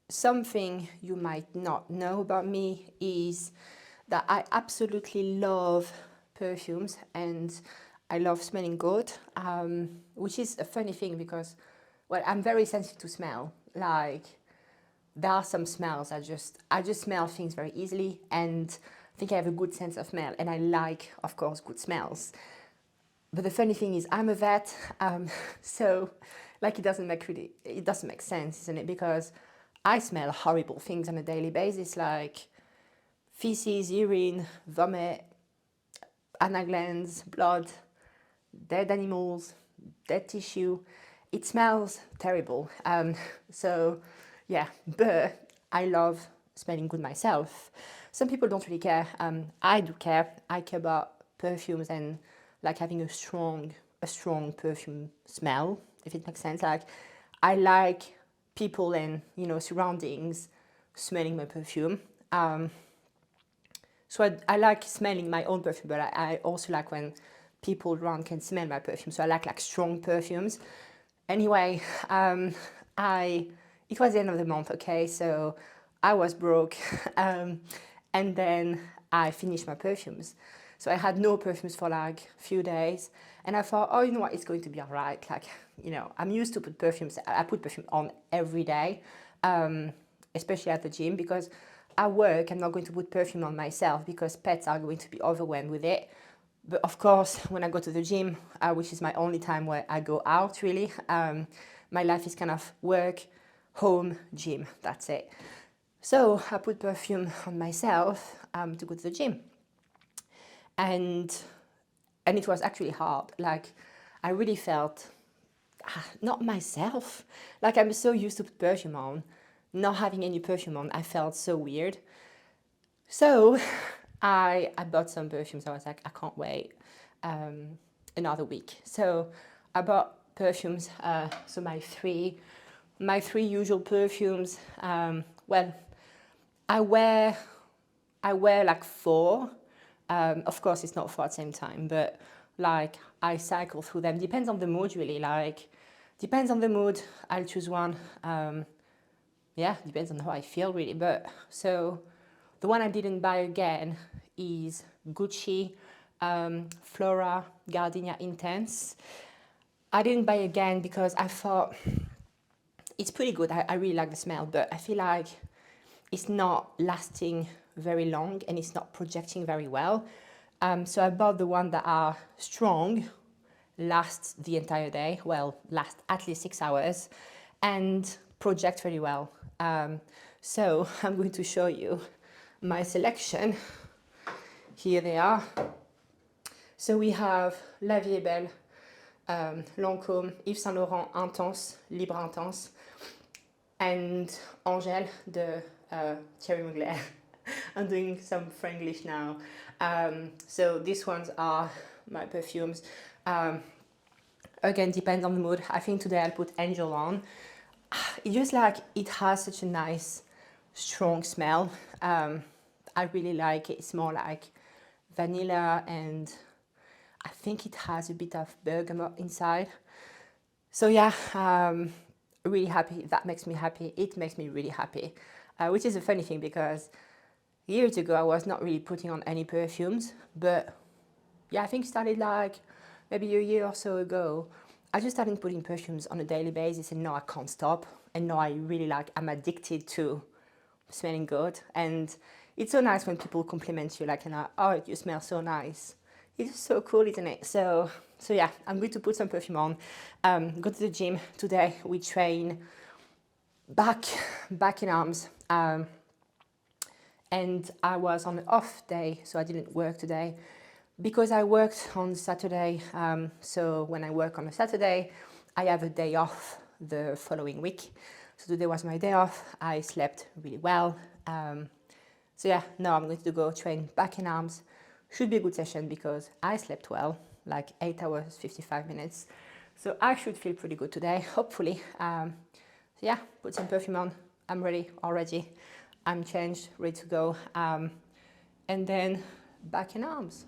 something you might not know about me is that I absolutely love perfumes and I love smelling good, which is a funny thing because, well, I'm very sensitive to smell. Like, there are some smells I just smell things very easily, and I think I have a good sense of smell, and I like, of course, good smells. But the funny thing is, I'm a vet, so like it doesn't make sense, isn't it? Because I smell horrible things on a daily basis, like feces, urine, vomit, anal glands, blood, dead animals, dead tissue. It smells terrible. So yeah, but I love smelling good myself. Some people don't really care. I do care. I care about perfumes and like having a strong perfume smell, if it makes sense. Like, I like people and surroundings smelling my perfume. So I like smelling my own perfume, but I also like when people around can smell my perfume. So I like strong perfumes. Anyway, it was the end of the month, okay? So I was broke, and then I finished my perfumes. So I had no perfumes for like a few days, and I thought, oh, you know what, it's going to be all right. Like, I'm used to put perfumes. I put perfume on every day, especially at the gym, because at work I'm not going to put perfume on myself because pets are going to be overwhelmed with it. But of course, when I go to the gym, which is my only time where I go out really, my life is kind of work, home, gym, that's it. So I put perfume on myself to go to the gym. And it was actually hard. Like, I really felt not myself. Like, I'm so used to put perfume on. Not having any perfume on, I felt so weird. So I bought some perfumes. I was like, I can't wait another week. So I bought perfumes. So my three usual perfumes. Well, I wear like four. Of course, it's not four at the same time, but like I cycle through them. Depends on the mood, really. Like, depends on the mood. I'll choose one. Yeah, depends on how I feel, really. But so the one I didn't buy again is Gucci Flora Gardenia Intense. I didn't buy again because I thought it's pretty good. I really like the smell, but I feel like it's not lasting very long and it's not projecting very well. So I bought the one that are strong, last the entire day, well, last at least 6 hours, and project very well. So I'm going to show you my selection. Here they are. So we have La Vie est Belle, Lancôme, Yves Saint Laurent Intense, Libre Intense, and Angèle de Thierry Mugler. I'm doing some Franglish now. So these ones are my perfumes. Again, depends on the mood. I think today I'll put Angel on. It just like, it has such a nice, strong smell. I really like it. It's more like vanilla, and I think it has a bit of bergamot inside. So yeah, really happy. That makes me happy. It makes me really happy, which is a funny thing because years ago I was not really putting on any perfumes, but yeah, I think it started like maybe a year or so ago. I just started putting perfumes on a daily basis, and now I can't stop. And now I really like, I'm addicted to smelling good. And it's so nice when people compliment you, like, oh, you smell so nice. It's just so cool, isn't it? So yeah, I'm going to put some perfume on. Go to the gym today. We train back in arms. And I was on an off day, so I didn't work today because I worked on Saturday. So when I work on a Saturday, I have a day off the following week. So today was my day off. I slept really well. So yeah, now I'm going to go train back in arms. Should be a good session because I slept well, like 8 hours, 55 minutes. So I should feel pretty good today, hopefully. So yeah, put some perfume on. I'm ready already. I'm changed, ready to go. And then back in arms.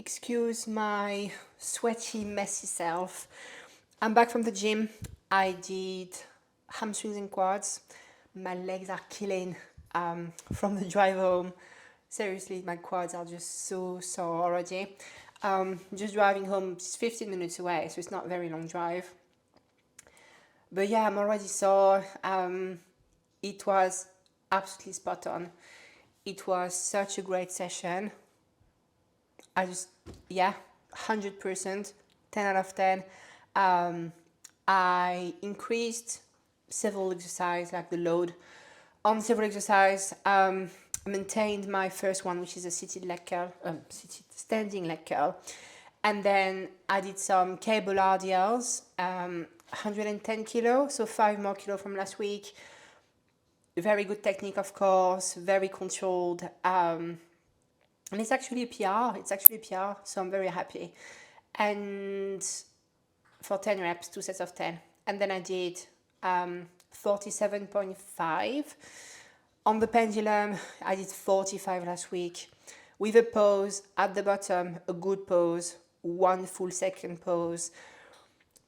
excuse my sweaty, messy self. I'm back from the gym. I did hamstrings and quads. My legs are killing from the drive home. Seriously, my quads are just so sore already. Just driving home, it's 15 minutes away, so it's not a very long drive. But yeah, I'm already sore. It was absolutely spot on. It was such a great session. I just, yeah, 100%, 10 out of 10. I increased several exercises, like the load on several exercises. Maintained my first one, which is a seated leg curl, standing leg curl. And then I did some cable RDLs, 110 kilo, so 5 more kilo from last week. Very good technique, of course, very controlled. And it's actually a PR. So I'm very happy. And for 10 reps, 2 sets of 10. And then I did 47.5. On the pendulum, I did 45 last week. With a pause at the bottom, a good pause, 1 full second pause,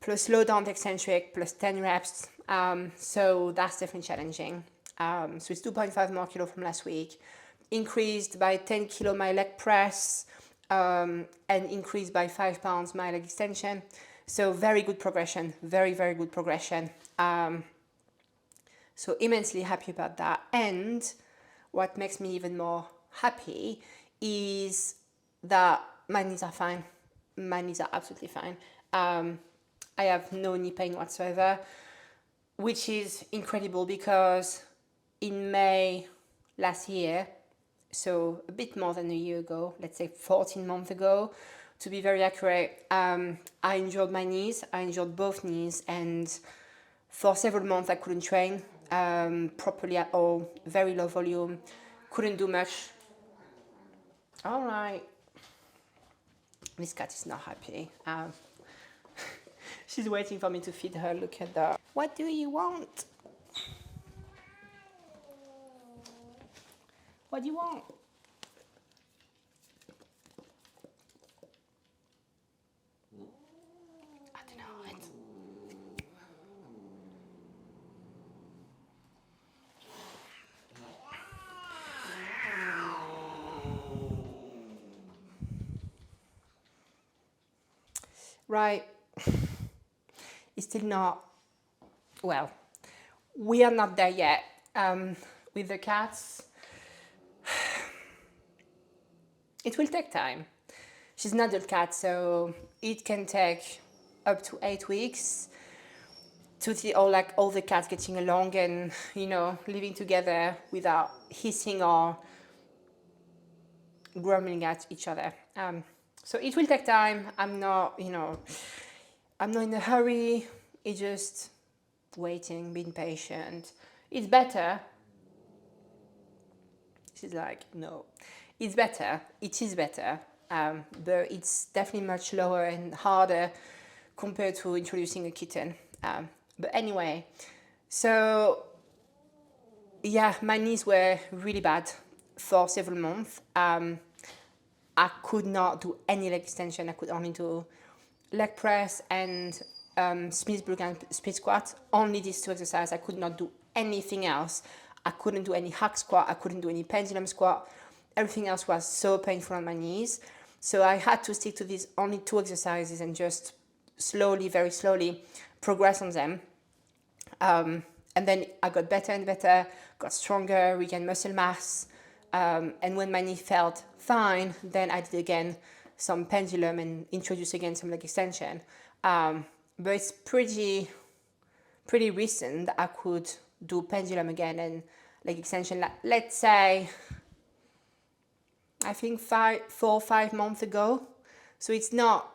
plus slow down the eccentric, plus 10 reps. So that's definitely challenging. So it's 2.5 more kilo from last week. Increased by 10 kilo my leg press, and increased by 5 pounds my leg extension. So very good progression, very, very good progression. So immensely happy about that. And what makes me even more happy is that my knees are fine. My knees are absolutely fine. I have no knee pain whatsoever, which is incredible because in May last year, so a bit more than a year ago, let's say 14 months ago, to be very accurate, I injured my knees. I injured both knees, and for several months I couldn't train properly at all. Very low volume, couldn't do much. All right, this cat is not happy. She's waiting for me to feed her. Look at that. What do you want? What do you want? I don't know. Right. It's still not, well, we are not there yet with the cats. It will take time. She's an adult cat, so it can take up to 8 weeks to see all the cats getting along and, living together without hissing or grumbling at each other. So it will take time. I'm not in a hurry. It's just waiting, being patient. It's better. She's like, no. It's better. It is better. But it's definitely much lower and harder compared to introducing a kitten. But anyway, so yeah, my knees were really bad for several months. I could not do any leg extension. I could only do leg press and Smith-Brook and split squat. Only these 2 exercises. I could not do anything else. I couldn't do any hack squat. I couldn't do any pendulum squat. Everything else was so painful on my knees. So I had to stick to these only 2 exercises and just slowly, very slowly progress on them. And then I got better and better, got stronger, regained muscle mass. And when my knee felt fine, then I did again some pendulum and introduced again some leg extension. But it's pretty recent that I could do pendulum again and leg extension. Let's say, I think 4 or 5 months ago. So it's not,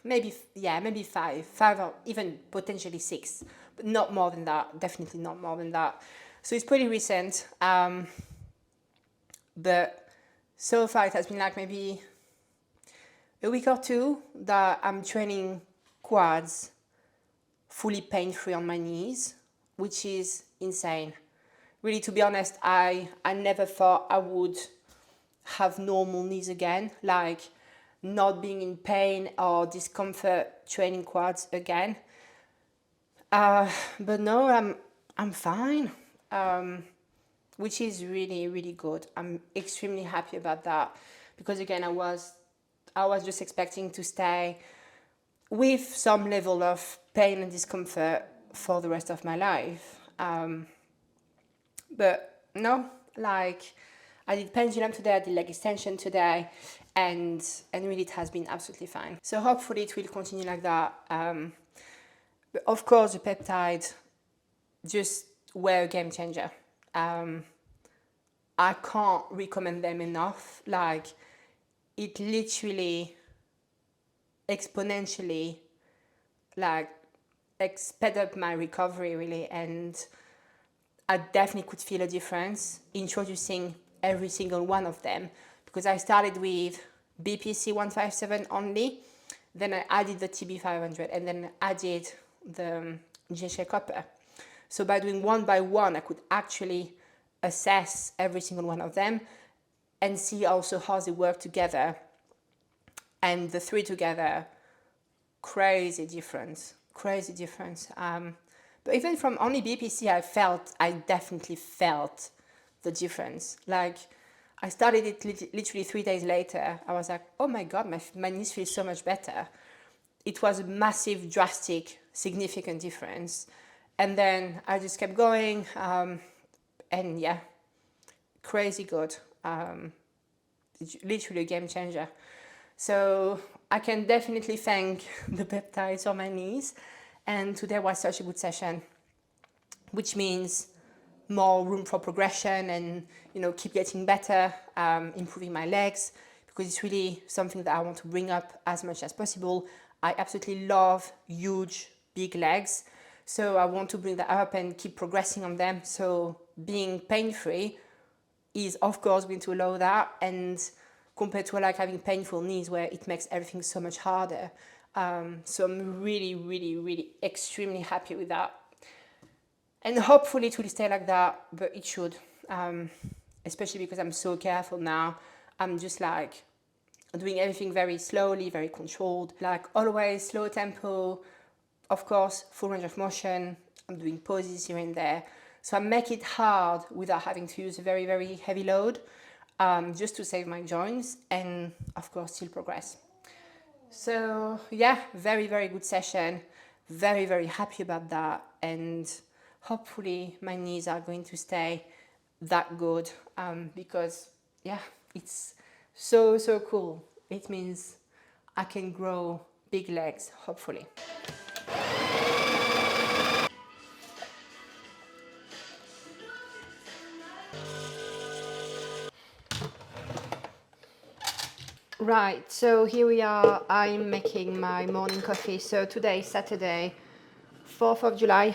maybe 5 or even potentially 6, but not more than that. Definitely not more than that. So it's pretty recent. But so far it has been like maybe a week or 2 that I'm training quads fully pain-free on my knees, which is insane. Really, to be honest, I never thought I would have normal knees again. Like, not being in pain or discomfort training quads again. But no, I'm fine, which is really, really good. I'm extremely happy about that, because again, I was just expecting to stay with some level of pain and discomfort for the rest of my life. But no, like, I did pendulum today, I did leg extension today, and really it has been absolutely fine. So hopefully it will continue like that. But of course, the peptide just were a game changer. I can't recommend them enough. Like, it literally exponentially like sped up my recovery, really, and I definitely could feel a difference introducing every single one of them, because I started with BPC 157 only, then I added the TB 500, and then added the GHA copper. So by doing one by one, I could actually assess every single one of them and see also how they work together. And the three together, crazy difference. But even from only BPC, I definitely felt the difference. Like, I started it literally 3 days later. I was like, oh my God, my knees feel so much better. It was a massive, drastic, significant difference. And then I just kept going. And yeah, crazy good. It's literally a game changer. So I can definitely thank the peptides on my knees. And today was such a good session, which means more room for progression and, keep getting better, improving my legs, because it's really something that I want to bring up as much as possible. I absolutely love huge, big legs. So I want to bring that up and keep progressing on them. So being pain-free is, of course, going to allow that. And compared to like having painful knees where it makes everything so much harder. So I'm really, really, really extremely happy with that. And hopefully it will stay like that, but it should. Especially because I'm so careful now. I'm just like doing everything very slowly, very controlled. Like always, slow tempo, of course, full range of motion. I'm doing pauses here and there. So I make it hard without having to use a very, very heavy load, just to save my joints and, of course, still progress. So yeah, very, very good session. Very, very happy about that. And hopefully my knees are going to stay that good, because yeah, it's so, so cool. It means I can grow big legs, hopefully. Right, so here we are. I'm making my morning coffee. So today is Saturday, 4th of July.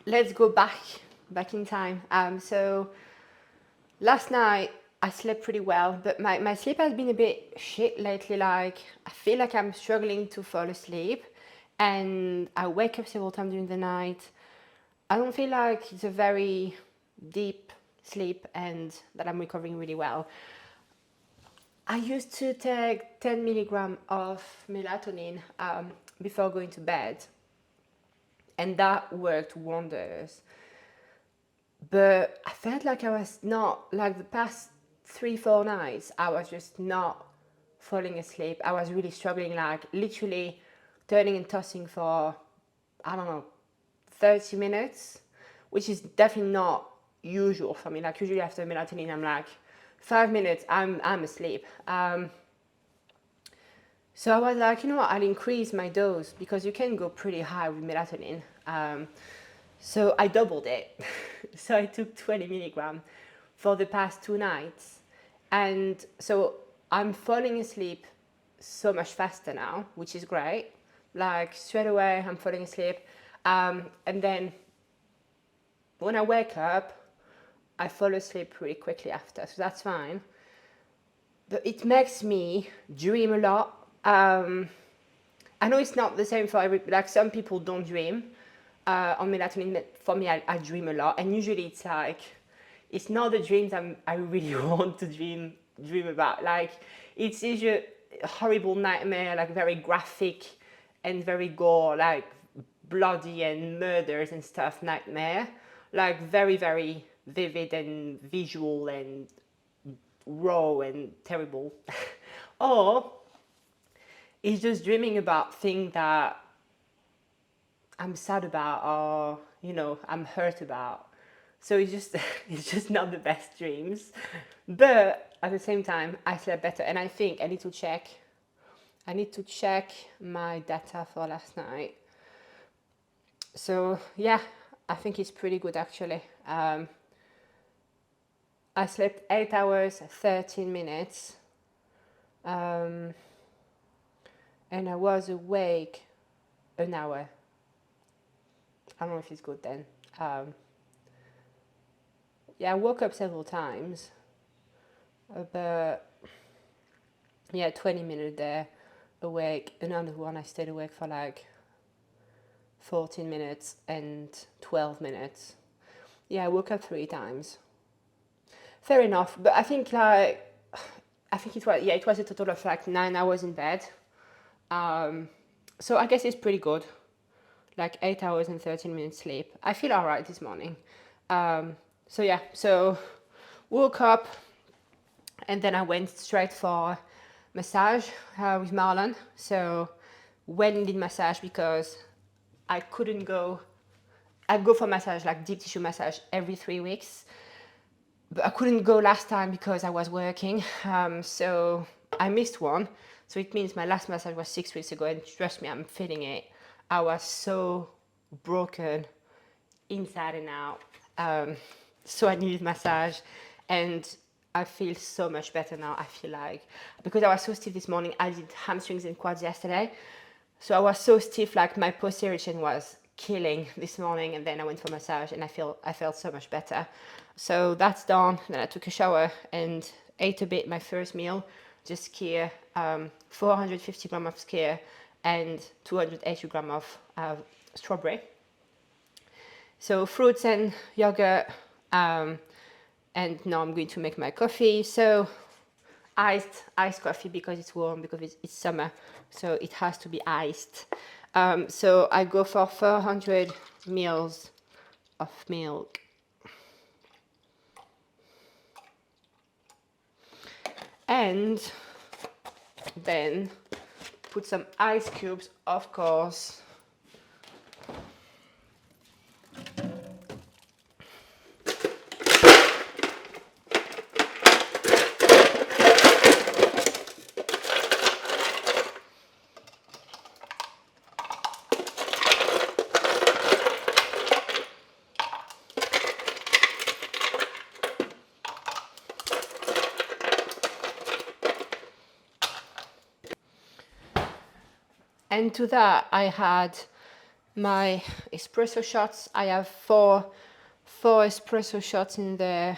Let's go back in time. So last night I slept pretty well, but my sleep has been a bit shit lately. Like, I feel like I'm struggling to fall asleep, and I wake up several times during the night. I don't feel like it's a very deep sleep and that I'm recovering really well. I used to take 10 milligrams of melatonin before going to bed, and that worked wonders. But I felt like I was not, like the past 3-4 nights, I was just not falling asleep. I was really struggling, like literally turning and tossing for, I don't know, 30 minutes, which is definitely not usual for me. Like, usually after melatonin, I'm like, 5 minutes, I'm asleep. So I was like, what, I'll increase my dose, because you can go pretty high with melatonin. So I doubled it. So I took 20 milligrams for the past 2 nights. And so I'm falling asleep so much faster now, which is great. Like, straight away, I'm falling asleep. And then when I wake up, I fall asleep pretty quickly after, so that's fine. But it makes me dream a lot. I know it's not the same for like some people don't dream on melatonin, but for me, I dream a lot. And usually it's like, it's not the dreams I really want to dream dream about. Like, it's usually a horrible nightmare, like very graphic and very gore, like bloody and murders and stuff nightmare. Like very, very vivid and visual and raw and terrible. Or it's just dreaming about things that I'm sad about, or I'm hurt about. So it's just it's just not the best dreams. But at the same time, I slept better, and I think I need to check. I need to check my data for last night. So yeah, I think it's pretty good actually. I slept 8 hours 13 minutes, and I was awake an hour. I don't know if it's good then. Yeah, I woke up several times, but yeah, 20 minutes there awake. Another one I stayed awake for like 14 minutes and 12 minutes. Yeah, I woke up 3 times. Fair enough, but I think it was a total of like 9 hours in bed. So I guess it's pretty good. Like 8 hours and 13 minutes sleep. I feel alright this morning. So woke up and then I went straight for massage with Marlon. So went and did massage because I couldn't go. I go for massage, like deep tissue massage, every 3 weeks. But I couldn't go last time because I was working. So I missed one. So it means my last massage was 6 weeks ago, and trust me, I'm feeling it. I was so broken inside and out. So I needed massage, and I feel so much better now. I feel like, because I was so stiff this morning, I did hamstrings and quads yesterday. So I was so stiff, like my posterior chain was killing this morning, and then I went for massage and I felt so much better. So that's done. Then I took a shower and ate a bit. My first meal, just skyr, 450 grams of skyr and 280 grams of strawberry. So fruits and yogurt, and now I'm going to make my coffee. So iced coffee because it's warm, because it's summer, so it has to be iced. So I go for 400 ml of milk. And then put some ice cubes, of course. And to that, I had my espresso shots. I have four espresso shots in there.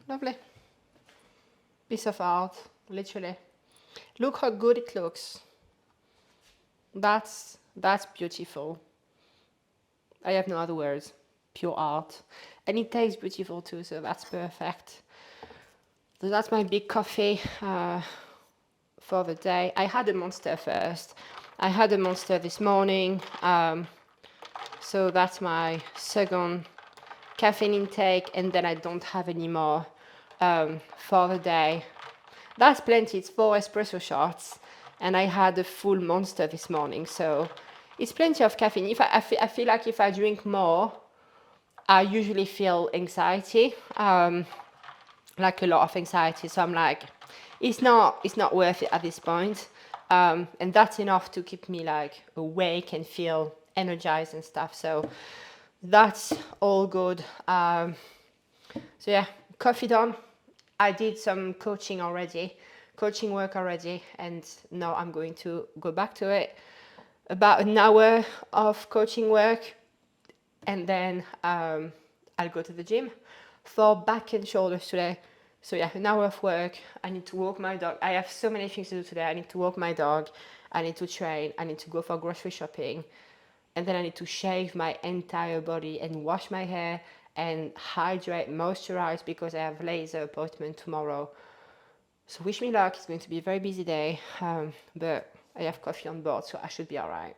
Lovely. Piece of art, literally. Look how good it looks. That's beautiful. I have no other words. Pure art. And it tastes beautiful too, so that's perfect. So that's my big coffee for the day. I had a Monster first. I had a Monster this morning. So that's my second caffeine intake, and then I don't have any more for the day. That's plenty. It's 4 espresso shots, and I had a full Monster this morning, so it's plenty of caffeine. If I feel like if I drink more, I usually feel anxiety, like a lot of anxiety. So I'm like, it's not worth it at this point, and that's enough to keep me like awake and feel energized and stuff. So that's all good. So yeah, coffee done. I did some coaching work already, and now I'm going to go back to it. About an hour of coaching work, and then I'll go to the gym for back and shoulders today. So yeah, an hour of work. I need to walk my dog. I have so many things to do today. I need to walk my dog. I need to train. I need to go for grocery shopping. And then I need to shave my entire body and wash my hair and hydrate, moisturize because I have laser appointment tomorrow. So wish me luck. It's going to be a very busy day, but I have coffee on board, so I should be all right.